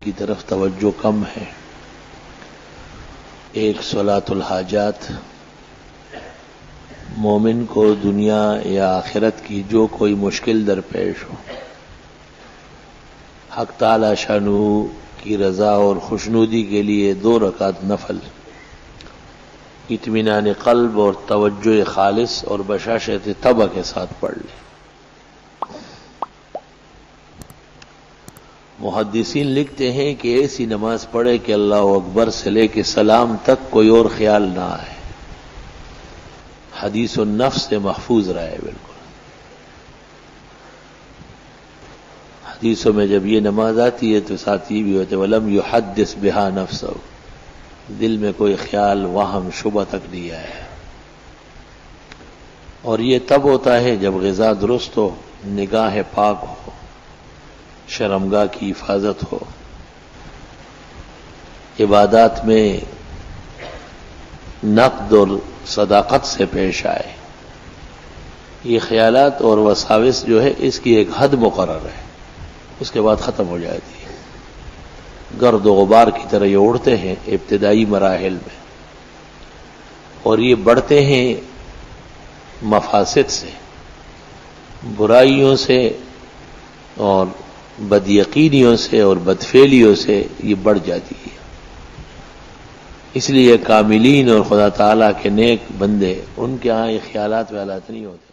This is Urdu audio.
کی طرف توجہ کم ہے. ایک صلاۃ الحاجات مومن کو دنیا یا آخرت کی جو کوئی مشکل درپیش ہو، حق تعالی شانہ کی رضا اور خوشنودی کے لیے 2 رکعت نفل اطمینان قلب اور توجہ خالص اور بشاشت طبع کے ساتھ پڑھ لیں. محدثین لکھتے ہیں کہ ایسی نماز پڑھے کہ اللہ اکبر سے لے کے سلام تک کوئی اور خیال نہ آئے، حدیث النفس سے محفوظ رہے. بالکل حدیثوں میں جب یہ نماز آتی ہے تو ساتھ یہ بھی ہوتے وَلَمْ يُحَدِّثْ بِهَا نَفْسَهُ، دل میں کوئی خیال وہم شبہ تک نہیں آیا. اور یہ تب ہوتا ہے جب غذا درست ہو، نگاہ پاک ہو، شرمگاہ کی حفاظت ہو، عبادات میں نقد اور صداقت سے پیش آئے. یہ خیالات اور وساوس جو ہے اس کی ایک حد مقرر ہے، اس کے بعد ختم ہو جاتی ہے. گرد و غبار کی طرح یہ اڑتے ہیں ابتدائی مراحل میں، اور یہ بڑھتے ہیں مفاسد سے، برائیوں سے اور بد یقینیوں سے اور بدفعلیوں سے یہ بڑھ جاتی ہے. اس لیے کاملین اور خدا تعالیٰ کے نیک بندے ان کے ہاں یہ خیالات ویالات نہیں ہوتے.